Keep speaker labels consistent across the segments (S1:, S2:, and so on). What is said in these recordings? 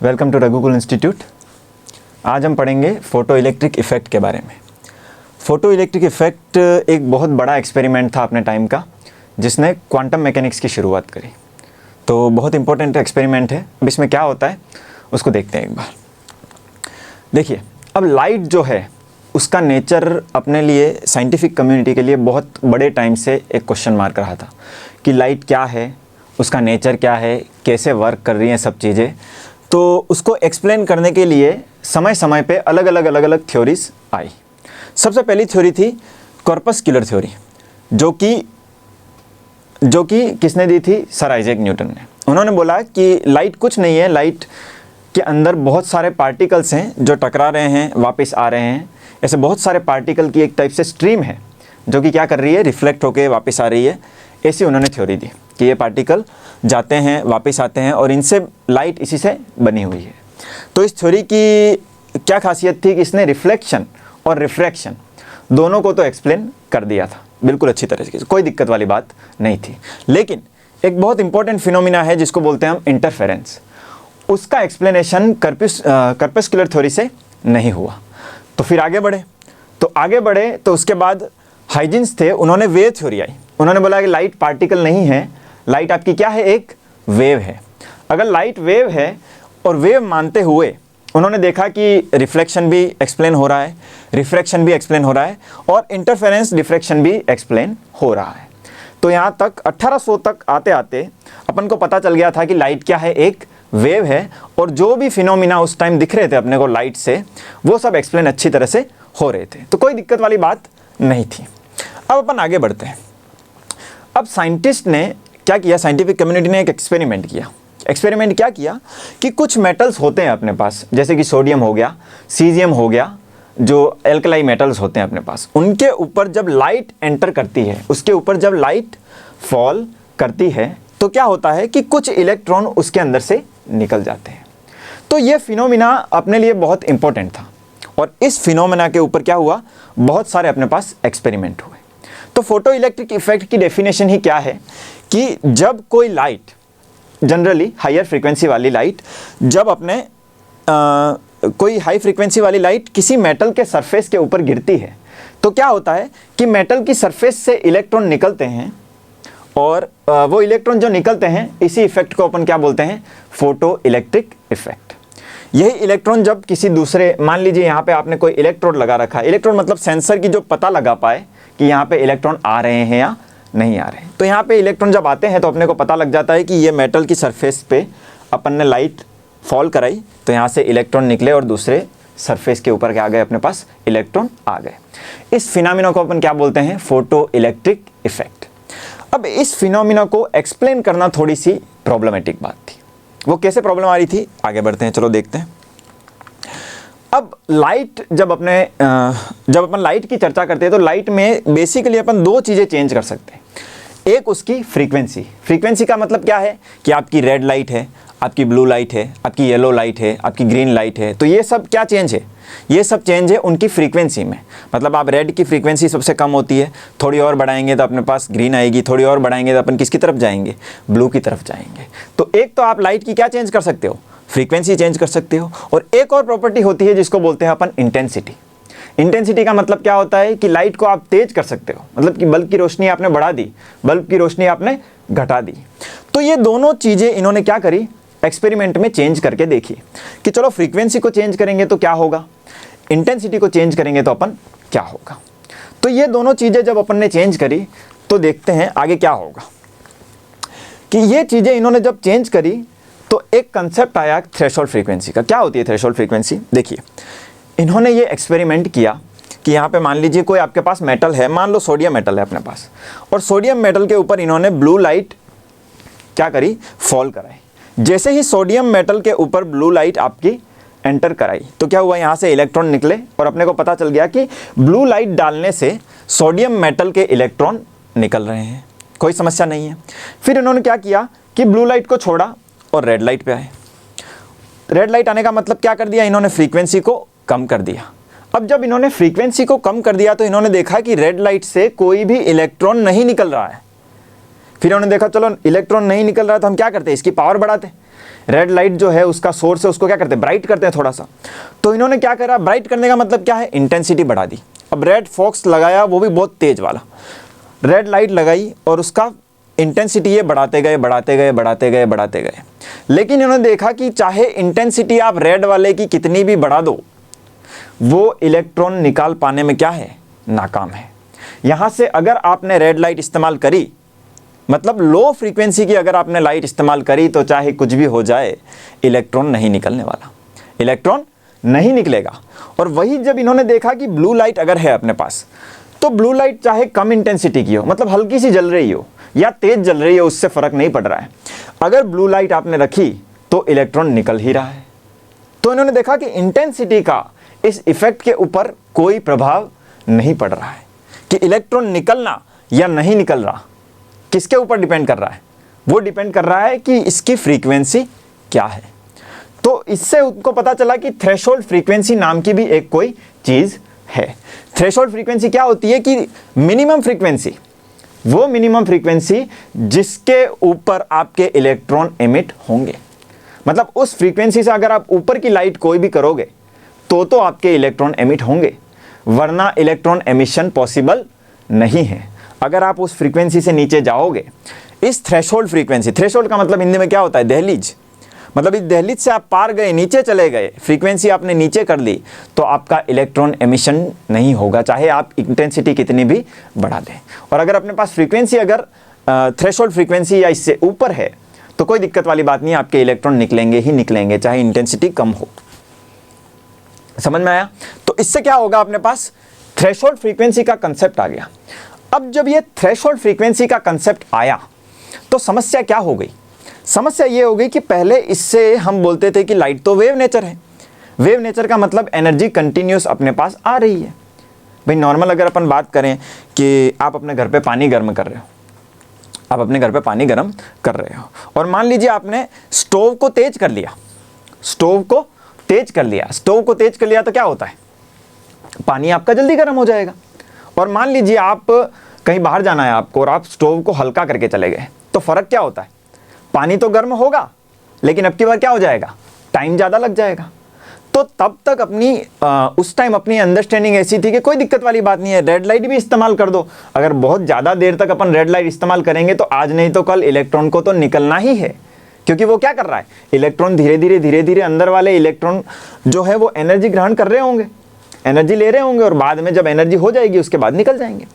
S1: Welcome to Raghukul institute. आज हम पढ़ेंगे फोटो इलेक्ट्रिक इफ़ेक्ट के बारे में। फ़ोटो इलेक्ट्रिक इफ़ेक्ट एक बहुत बड़ा एक्सपेरिमेंट था अपने टाइम का, जिसने क्वांटम मैकेनिक्स की शुरुआत करी। तो बहुत इंपॉर्टेंट एक्सपेरिमेंट है। अब इसमें क्या होता है उसको देखते हैं एक बार। देखिए, अब लाइट जो है उसका नेचर अपने लिए साइंटिफिक कम्युनिटी के लिए बहुत बड़े टाइम से एक क्वेश्चन मार्क रहा था कि लाइट क्या है, उसका नेचर क्या है, कैसे वर्क कर रही हैं सब चीज़ें। तो उसको एक्सप्लेन करने के लिए समय समय पे अलग अलग थ्योरीज आई। सबसे पहली थ्योरी थी कॉर्पस्कुलर थ्योरी, जो कि किसने दी थी? सर आइजैक न्यूटन ने। उन्होंने बोला कि लाइट कुछ नहीं है, लाइट के अंदर बहुत सारे पार्टिकल्स हैं जो टकरा रहे हैं, वापस आ रहे हैं। ऐसे बहुत सारे पार्टिकल की एक टाइप से स्ट्रीम है जो कि क्या कर रही है, रिफ्लेक्ट होकर वापस आ रही है। ऐसी उन्होंने थ्योरी दी कि ये पार्टिकल जाते हैं वापस आते हैं और इनसे लाइट इसी से बनी हुई है। तो इस थ्योरी की क्या खासियत थी कि इसने रिफ्लेक्शन और रिफ्रैक्शन दोनों को तो एक्सप्लेन कर दिया था बिल्कुल अच्छी तरह से, कोई दिक्कत वाली बात नहीं थी। लेकिन एक बहुत इंपॉर्टेंट फिनोमिना है जिसको बोलते हैं हम इंटरफेरेंस। उसका एक्सप्लेनेशन कॉर्पस्कुलर थ्योरी से नहीं हुआ। तो फिर आगे बढ़े तो उसके बाद हाइजेंस थे, उन्होंने वेव थ्योरी आई। उन्होंने बोला कि लाइट पार्टिकल नहीं है, लाइट आपकी क्या है, एक वेव है। अगर लाइट वेव है और वेव मानते हुए उन्होंने देखा कि रिफ्लेक्शन भी एक्सप्लेन हो रहा है, रिफ्रैक्शन भी एक्सप्लेन हो रहा है और इंटरफेरेंस डिफ्रैक्शन भी एक्सप्लेन हो रहा है। तो यहाँ तक 1800 तक आते आते अपन को पता चल गया था कि लाइट क्या है, एक वेव है। और जो भी फिनोमिना उस टाइम दिख रहे थे अपने को लाइट से, वो सब एक्सप्लेन अच्छी तरह से हो रहे थे। तो कोई दिक्कत वाली बात नहीं थी। अब अपन आगे बढ़ते हैं। अब साइंटिस्ट ने क्या किया, साइंटिफिक कम्युनिटी ने एक एक्सपेरिमेंट किया। एक्सपेरिमेंट क्या किया कि कुछ मेटल्स होते हैं अपने पास, जैसे कि सोडियम हो गया, सीजियम हो गया, जो एल्कलाई मेटल्स होते हैं अपने पास, उनके ऊपर जब लाइट एंटर करती है, उसके ऊपर जब लाइट फॉल करती है, तो क्या होता है कि कुछ इलेक्ट्रॉन उसके अंदर से निकल जाते हैं। तो ये फिनोमिना अपने लिए बहुत इंपॉर्टेंट था और इस फिनोमिना के ऊपर क्या हुआ, बहुत सारे अपने पास एक्सपेरिमेंट हुए। तो फोटो इलेक्ट्रिक इफेक्ट की डेफिनेशन ही क्या है कि जब कोई लाइट, जनरली हायर फ्रीक्वेंसी वाली लाइट, जब अपने कोई हाई फ्रीक्वेंसी वाली लाइट किसी मेटल के सरफेस के ऊपर गिरती है, तो क्या होता है कि मेटल की सरफेस से इलेक्ट्रॉन निकलते हैं और वो इलेक्ट्रॉन जो निकलते हैं, इसी इफेक्ट को अपन क्या बोलते हैं, फोटो इलेक्ट्रिक इफेक्ट। यही इलेक्ट्रॉन जब किसी दूसरे, मान लीजिए यहाँ पे आपने कोई इलेक्ट्रोड लगा रखा है, इलेक्ट्रोड मतलब सेंसर की जो पता लगा पाए कि यहाँ पे इलेक्ट्रॉन आ रहे हैं या नहीं आ रहे हैं। तो यहाँ पे इलेक्ट्रॉन जब आते हैं तो अपने को पता लग जाता है कि ये मेटल की सरफेस पे अपन ने लाइट फॉल कराई, तो यहाँ से इलेक्ट्रॉन निकले और दूसरे सरफेस के ऊपर क्या आ गए, अपने पास इलेक्ट्रॉन आ गए। इस फिनोमिना को अपन क्या बोलते हैं, फोटो इलेक्ट्रिक इफेक्ट। अब इस फिनोमिना को एक्सप्लेन करना थोड़ी सी प्रॉब्लमेटिक बात थी। वो कैसे प्रॉब्लम आ रही थी, आगे बढ़ते हैं, चलो देखते हैं। अब लाइट जब अपन लाइट की चर्चा करते हैं तो लाइट में बेसिकली अपन दो चीज़ें चेंज कर सकते हैं। एक उसकी फ्रीक्वेंसी। फ्रीक्वेंसी का मतलब क्या है कि आपकी रेड लाइट है, आपकी ब्लू लाइट है, आपकी येलो लाइट है, आपकी ग्रीन लाइट है। तो ये सब क्या चेंज है, ये सब चेंज है उनकी फ्रीक्वेंसी में। मतलब आप रेड की फ्रीक्वेंसी सबसे कम होती है, थोड़ी और बढ़ाएंगे तो अपने पास ग्रीन आएगी, थोड़ी और बढ़ाएंगे तो अपन किसकी तरफ जाएंगे, ब्लू की तरफ जाएंगे। तो एक तो आप लाइट की क्या चेंज कर सकते हो, फ्रीक्वेंसी चेंज कर सकते हो। और एक और प्रॉपर्टी होती है जिसको बोलते हैं अपन इंटेंसिटी। इंटेंसिटी का मतलब क्या होता है कि लाइट को आप तेज कर सकते हो, मतलब कि बल्ब की रोशनी आपने बढ़ा दी, बल्ब की रोशनी आपने घटा दी। तो ये दोनों चीज़ें इन्होंने क्या करी, एक्सपेरिमेंट में चेंज करके देखी कि चलो फ्रीक्वेंसी को चेंज करेंगे तो क्या होगा, इंटेंसिटी को चेंज करेंगे तो अपन क्या होगा। तो ये दोनों चीज़ें जब अपन ने चेंज करी तो देखते हैं आगे क्या होगा। कि ये चीज़ें इन्होंने जब चेंज करी तो एक कंसेप्ट आया थ्रेशोल्ड फ्रीक्वेंसी का। क्या होती है थ्रेशोल्ड फ्रीक्वेंसी? देखिए, इन्होंने ये एक्सपेरिमेंट किया कि यहाँ पे मान लीजिए कोई आपके पास मेटल है, मान लो सोडियम मेटल है अपने पास, और सोडियम मेटल के ऊपर इन्होंने ब्लू लाइट क्या करी, फॉल कराई। जैसे ही सोडियम मेटल के ऊपर ब्लू लाइट आपकी एंटर कराई तो क्या हुआ, यहाँ से इलेक्ट्रॉन निकले और अपने को पता चल गया कि ब्लू लाइट डालने से सोडियम मेटल के इलेक्ट्रॉन निकल रहे हैं, कोई समस्या नहीं है। फिर इन्होंने क्या किया कि ब्लू लाइट को छोड़ा और रेड लाइट पे आए। रेड लाइट आने का मतलब क्या कर दिया, इन्होंने फ्रीक्वेंसी को कम कर दिया। अब जब इन्होंने फ्रीक्वेंसी को कम कर दिया तो इन्होंने देखा कि रेड लाइट से कोई भी इलेक्ट्रॉन नहीं निकल रहा है। फिर उन्होंने देखा चलो इलेक्ट्रॉन नहीं निकल रहा तो हम क्या करते हैं, इसकी पावर बढ़ाते हैं। रेड लाइट जो है उसका सोर्स है, उसको क्या करते हैं, ब्राइट करते हैं थोड़ा सा। तो इन्होंने क्या करा, ब्राइट करने का मतलब क्या है, इंटेंसिटी बढ़ा दी। अब रेड फॉक्स लगाया, वो भी बहुत तेज वाला, रेड लाइट लगाई और उसका इंटेंसिटी ये बढ़ाते गए बढ़ाते गए बढ़ाते गए बढ़ाते गए। लेकिन इन्होंने देखा कि चाहे इंटेंसिटी आप रेड वाले की कितनी भी बढ़ा दो, वो इलेक्ट्रॉन निकाल पाने में क्या है, नाकाम है। यहाँ से अगर आपने रेड लाइट इस्तेमाल करी, मतलब लो फ्रीक्वेंसी की अगर आपने लाइट इस्तेमाल करी, तो चाहे कुछ भी हो जाए इलेक्ट्रॉन नहीं निकलने वाला, इलेक्ट्रॉन नहीं निकलेगा। और वही जब इन्होंने देखा कि ब्लू लाइट अगर है अपने पास, तो ब्लू लाइट चाहे कम इंटेंसिटी की हो, मतलब हल्की सी जल रही हो या तेज जल रही हो, उससे फर्क नहीं पड़ रहा है, अगर ब्लू लाइट आपने रखी तो इलेक्ट्रॉन निकल ही रहा है। तो इन्होंने देखा कि इंटेंसिटी का इस इफेक्ट के ऊपर कोई प्रभाव नहीं पड़ रहा है, कि इलेक्ट्रॉन निकलना या नहीं निकल रहा किसके ऊपर डिपेंड कर रहा है, वो डिपेंड कर रहा है कि इसकी फ्रीक्वेंसी क्या है। तो इससे उनको पता चला कि थ्रेशोल्ड फ्रीक्वेंसी नाम की भी एक कोई चीज है। थ्रेशोल्ड फ्रीक्वेंसी क्या होती है, कि मिनिमम फ्रीक्वेंसी, वो मिनिमम फ्रीक्वेंसी जिसके ऊपर आपके इलेक्ट्रॉन एमिट होंगे, मतलब उस फ्रीक्वेंसी से अगर आप ऊपर की लाइट कोई भी करोगे तो आपके इलेक्ट्रॉन एमिट होंगे, वरना इलेक्ट्रॉन एमिशन पॉसिबल नहीं है। अगर आप उस फ्रीक्वेंसी से नीचे जाओगे, इस थ्रेशोल्ड फ्रीक्वेंसी, थ्रेशोल्ड का मतलब हिंदी में क्या होता है, दहलीज, मतलब इस दहलीज से आप पार गए, नीचे चले गए, फ्रीक्वेंसी आपने नीचे कर ली, तो आपका इलेक्ट्रॉन एमिशन नहीं होगा, चाहे आप इंटेंसिटी कितनी भी बढ़ा दें। और अगर अपने पास फ्रीक्वेंसी अगर थ्रेशोल्ड फ्रीक्वेंसी या इससे ऊपर है, तो कोई दिक्कत वाली बात नहीं, आपके इलेक्ट्रॉन निकलेंगे ही निकलेंगे, चाहे इंटेंसिटी कम हो। समझ में आया? तो इससे क्या होगा, अपने पास थ्रेशोल्ड फ्रीक्वेंसी का कंसेप्ट आ गया। अब जब ये थ्रेशोल्ड फ्रीक्वेंसी का कंसेप्ट आया, तो समस्या क्या हो गई? समस्या ये हो गई कि पहले इससे हम बोलते थे कि लाइट तो वेव नेचर है। वेव नेचर का मतलब एनर्जी कंटिन्यूस अपने पास आ रही है। भाई नॉर्मल अगर अपन बात करें कि आप अपने घर पे पानी गर्म कर रहे हो, आप अपने घर पे पानी गर्म कर रहे हो, और मान लीजिए आपने स्टोव को तेज कर लिया, स्टोव को तेज कर लिया, स्टोव को तेज कर लिया तो क्या होता है, पानी आपका जल्दी गर्म हो जाएगा। और मान लीजिए आप कहीं बाहर जाना है आपको, और आप स्टोव को हल्का करके चले गए, तो फर्क क्या होता है, पानी तो गर्म होगा, लेकिन अब की बार क्या हो जाएगा, टाइम ज़्यादा लग जाएगा। तो तब तक अपनी उस टाइम अपनी अंडरस्टैंडिंग ऐसी थी कि कोई दिक्कत वाली बात नहीं है, रेड लाइट भी इस्तेमाल कर दो। अगर बहुत ज़्यादा देर तक अपन रेड लाइट इस्तेमाल करेंगे तो आज नहीं तो कल इलेक्ट्रॉन को तो निकलना ही है, क्योंकि वो क्या कर रहा है, इलेक्ट्रॉन धीरे धीरे अंदर वाले इलेक्ट्रॉन जो है वो एनर्जी ग्रहण कर रहे होंगे, एनर्जी ले रहे होंगे, और बाद में जब एनर्जी हो जाएगी उसके बाद निकल जाएंगे।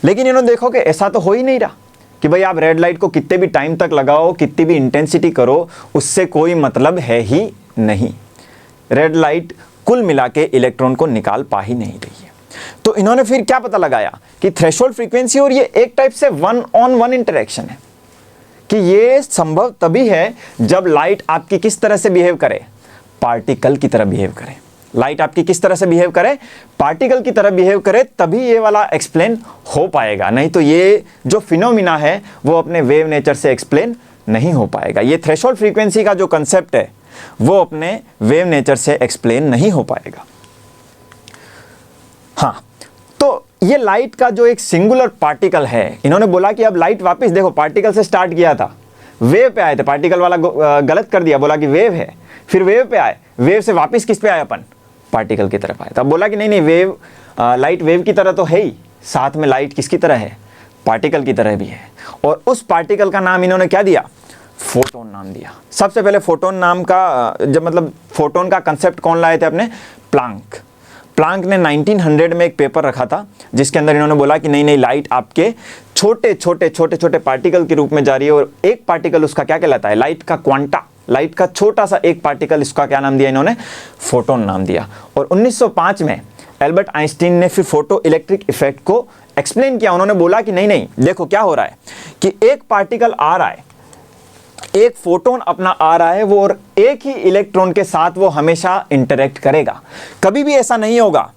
S1: लेकिन इन्होंने देखो कि ऐसा तो हो ही नहीं रहा, कि भाई आप रेड लाइट को कितने भी टाइम तक लगाओ, कितनी भी इंटेंसिटी करो, उससे कोई मतलब है ही नहीं। रेड लाइट कुल मिला के इलेक्ट्रॉन को निकाल पा ही नहीं रही है। तो इन्होंने फिर क्या पता लगाया कि थ्रेशोल्ड फ्रीक्वेंसी, और ये एक टाइप से 1-on-1 इंटरेक्शन है, कि ये संभव तभी है जब लाइट आपकी किस तरह से बिहेव करे, पार्टिकल की तरह बिहेव करे। लाइट आपकी किस तरह से बिहेव करे, पार्टिकल की तरह बिहेव करे, तभी ये वाला एक्सप्लेन हो पाएगा, नहीं तो ये जो फिनोमिना है वो अपने वेव नेचर से एक्सप्लेन नहीं हो पाएगा। ये थ्रेशोल्ड फ्रीक्वेंसी का जो कंसेप्ट है वो अपने वेव नेचर से एक्सप्लेन नहीं हो पाएगा। हाँ, तो ये लाइट का जो एक सिंगुलर पार्टिकल है, इन्होंने बोला कि अब लाइट वापस देखो, पार्टिकल से स्टार्ट किया था, वेव पे आए थे, पार्टिकल वाला गलत कर दिया, बोला कि वेव है, फिर वेव पे आए, वेव से वापस किस पे आए, अपन पार्टिकल की तरफ आए। तब बोला कि नहीं वेव, लाइट वेव की तरह तो है ही, साथ में लाइट किसकी तरह है, पार्टिकल की तरह भी है। और उस पार्टिकल का नाम इन्होंने क्या दिया, फोटोन नाम दिया। सबसे पहले फोटोन नाम का जब मतलब फोटोन का कंसेप्ट कौन लाए थे अपने, प्लांक। प्लांक ने 1900 में एक पेपर रखा था, जिसके अंदर इन्होंने बोला कि नहीं लाइट आपके छोटे छोटे पार्टिकल के रूप में जा रही है, और एक पार्टिकल उसका क्या कहलाता है, लाइट का क्वांटा, लाइट का छोटा सा एक पार्टिकल, इसका क्या नाम दिया इन्होंने, फोटोन नाम दिया। और 1905 में एल्बर्ट आइंस्टीन ने फिर फोटो इलेक्ट्रिक इफेक्ट को एक्सप्लेन किया। उन्होंने बोला कि नहीं देखो क्या हो रहा है, कि एक पार्टिकल आ रहा है, एक फोटोन अपना आ रहा है वो, और एक ही इलेक्ट्रॉन के साथ वो हमेशा इंटरेक्ट करेगा। कभी भी ऐसा नहीं होगा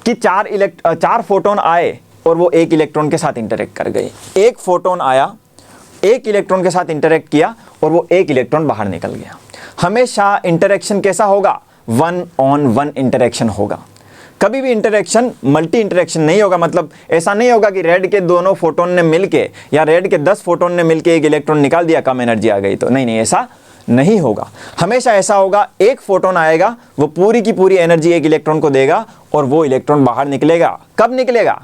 S1: कि चार फोटोन आए और वो एक इलेक्ट्रॉन के साथ इंटरेक्ट कर गए। एक फोटोन आया, एक इलेक्ट्रॉन के साथ इंटरेक्ट किया, और वो एक इलेक्ट्रॉन बाहर निकल गया। हमेशा इंटरेक्शन कैसा होगा, 1-on-1 इंटरेक्शन होगा। कभी भी इंटरेक्शन मल्टी इंटरेक्शन नहीं होगा। मतलब ऐसा नहीं होगा कि रेड के दोनों फोटोन ने मिलके, या रेड के 10 फोटोन ने मिलके एक इलेक्ट्रॉन निकाल दिया, कम एनर्जी आ गई तो नहीं, ऐसा नहीं होगा। हमेशा ऐसा होगा, एक फोटोन आएगा, वो पूरी की पूरी एनर्जी एक इलेक्ट्रॉन को देगा और वो इलेक्ट्रॉन बाहर निकलेगा। कब निकलेगा?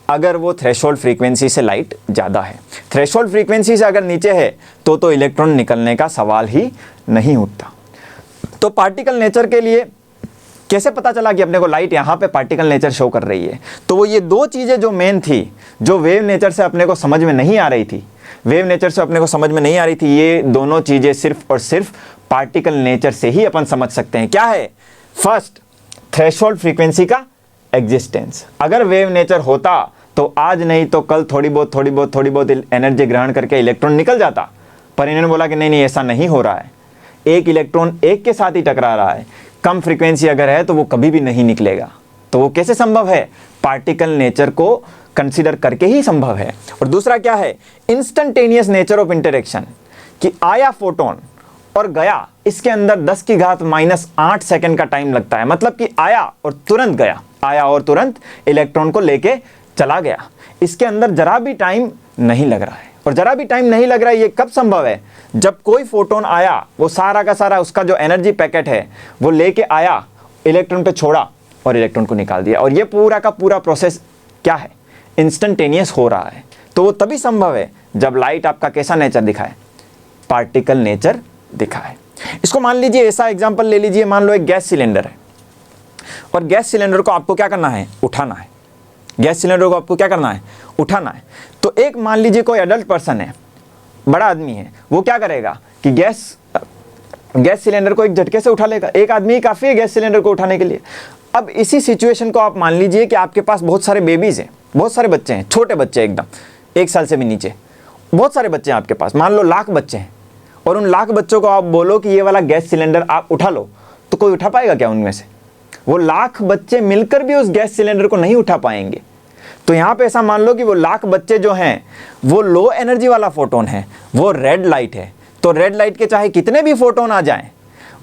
S1: अगर वो थ्रेशोल्ड फ्रीक्वेंसी से लाइट ज़्यादा है। थ्रेशोल्ड फ्रीक्वेंसी से अगर नीचे है तो इलेक्ट्रॉन निकलने का सवाल ही नहीं उठता। तो पार्टिकल नेचर के लिए कैसे पता चला कि अपने को लाइट यहाँ पे पार्टिकल नेचर शो कर रही है? तो वो ये दो चीज़ें जो मेन थी, जो वेव नेचर से अपने को समझ में नहीं आ रही थी, वेव नेचर से अपने को समझ में नहीं आ रही थी, ये दोनों चीज़ें सिर्फ और सिर्फ पार्टिकल नेचर से ही अपन समझ सकते हैं। क्या है? फर्स्ट, थ्रेशोल्ड फ्रीक्वेंसी का एग्जिस्टेंस। अगर वेव नेचर होता तो आज नहीं तो कल थोड़ी बहुत एनर्जी ग्रहण करके इलेक्ट्रॉन निकल जाता, पर इन्होंने बोला कि नहीं, ऐसा नहीं हो रहा है। एक इलेक्ट्रॉन एक के साथ ही टकरा रहा है, कम फ्रीक्वेंसी अगर है तो वो कभी भी नहीं निकलेगा। तो वो कैसे संभव है? पार्टिकल नेचर को कंसीडर करके ही संभव है। और दूसरा क्या है? इंस्टेंटेनियस नेचर ऑफ इंटरेक्शन, कि आया फोटोन और गया, इसके अंदर 10⁻⁻8 सेकंड का टाइम लगता है। मतलब कि आया और तुरंत गया, आया और तुरंत इलेक्ट्रॉन को लेके चला गया। इसके अंदर जरा भी टाइम नहीं लग रहा है। और जरा भी टाइम नहीं लग रहा है, ये कब संभव है? जब कोई फोटोन आया, वो सारा का सारा उसका जो एनर्जी पैकेट है वो लेके आया, इलेक्ट्रॉन पे छोड़ा और इलेक्ट्रॉन को निकाल दिया। और ये पूरा का पूरा प्रोसेस क्या है? इंस्टेंटेनियस हो रहा है। तो वो तभी संभव है जब लाइट आपका कैसा नेचर दिखाए? पार्टिकल नेचर दिखाए। इसको मान लीजिए, ऐसा एग्जांपल ले लीजिए, मान लो एक गैस सिलेंडर है और गैस सिलेंडर को आपको क्या करना है? उठाना है। गैस सिलेंडर को आपको क्या करना है? उठाना है। तो एक मान लीजिए कोई एडल्ट पर्सन है, बड़ा आदमी है, वो क्या करेगा कि गैस सिलेंडर को एक झटके से उठा लेगा। एक आदमी ही काफ़ी है गैस सिलेंडर को उठाने के लिए। अब इसी सिचुएशन को आप मान लीजिए कि आपके पास बहुत सारे बेबीज़ हैं, बहुत सारे बच्चे हैं, छोटे बच्चे एकदम 1 साल से भी नीचे, बहुत सारे बच्चे हैं आपके पास, मान लो लाख बच्चे हैं, और उन लाख बच्चों को आप बोलो कि ये वाला गैस सिलेंडर आप उठा लो, तो कोई उठा पाएगा क्या उनमें से? वो लाख बच्चे मिलकर भी उस गैस सिलेंडर को नहीं उठा पाएंगे। तो यहाँ पे ऐसा मान लो कि वो लाख बच्चे जो हैं वो लो एनर्जी वाला फोटोन है, वो रेड लाइट है। तो रेड लाइट के चाहे कितने भी फोटोन आ जाएं,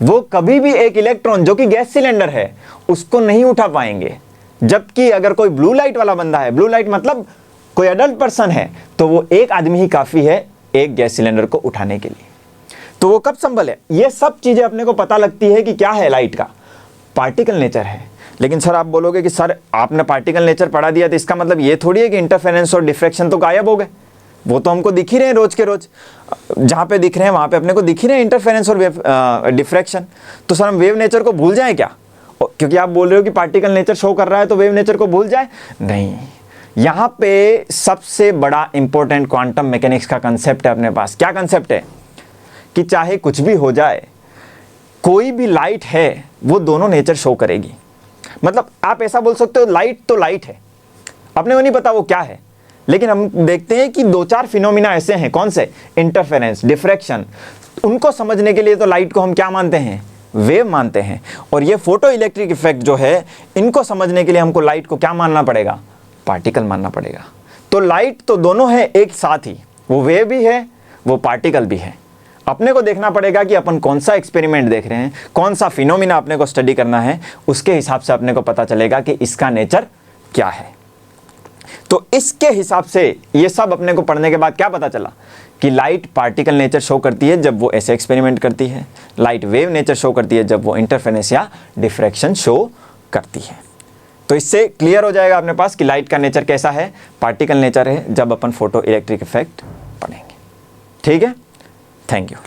S1: वो कभी भी एक इलेक्ट्रॉन जो कि गैस सिलेंडर है उसको नहीं उठा पाएंगे। जबकि अगर कोई ब्लू लाइट वाला बंदा है, ब्लू लाइट मतलब कोई एडल्ट पर्सन है, तो वो एक आदमी ही काफ़ी है एक गैस सिलेंडर को उठाने के लिए। तो वो कब संभल है? ये सब चीज़ें अपने को पता लगती है कि क्या है लाइट का? पार्टिकल नेचर है। लेकिन सर आप बोलोगे कि सर आपने पार्टिकल नेचर पढ़ा दिया तो इसका मतलब ये थोड़ी है कि इंटरफेरेंस और डिफ्रैक्शन तो गायब हो गए। वो तो हमको दिख ही रहे हैं रोज के रोज, जहाँ पे दिख रहे हैं वहाँ पे अपने को दिख ही रहे हैं इंटरफेरेंस और डिफ्रैक्शन। तो सर हम वेव नेचर को भूल जाएं क्या? क्योंकि आप बोल रहे हो कि पार्टिकल नेचर शो कर रहा है तो वेव नेचर को भूल जाए? नहीं, यहाँ पे सबसे बड़ा इंपॉर्टेंट क्वांटम मैकेनिक्स का कंसेप्ट है अपने पास। क्या कंसेप्ट है? कि चाहे कुछ भी हो जाए, कोई भी लाइट है वो दोनों नेचर शो करेगी। मतलब आप ऐसा बोल सकते हो लाइट तो लाइट है, अपने को नहीं पता वो क्या है, लेकिन हम देखते हैं कि 2-4 फिनोमिना ऐसे हैं। कौन से? Interference, diffraction. उनको समझने के लिए तो लाइट को हम क्या मानते हैं? वेव मानते हैं। और ये फोटो इलेक्ट्रिक इफेक्ट जो है, इनको समझने के लिए हमको लाइट को क्या मानना पड़ेगा? पार्टिकल मानना पड़ेगा। तो लाइट तो दोनों है एक साथ ही, वो वेव भी है, वो पार्टिकल भी है। अपने को देखना पड़ेगा कि अपन कौन सा एक्सपेरिमेंट देख रहे हैं, कौन सा फिनोमिना अपने को स्टडी करना है, उसके हिसाब से अपने को पता चलेगा कि इसका नेचर क्या है। तो इसके हिसाब से ये सब अपने को पढ़ने के बाद क्या पता चला कि लाइट पार्टिकल नेचर शो करती है जब वो ऐसे एक्सपेरिमेंट करती है, लाइट वेव नेचर शो करती है जब वो इंटरफेरेंस या डिफ्रैक्शन शो करती है। तो इससे क्लियर हो जाएगा अपने पास कि लाइट का नेचर कैसा है, पार्टिकल नेचर है, जब अपन फोटो इलेक्ट्रिक इफेक्ट पढ़ेंगे। ठीक है, थैंक यू।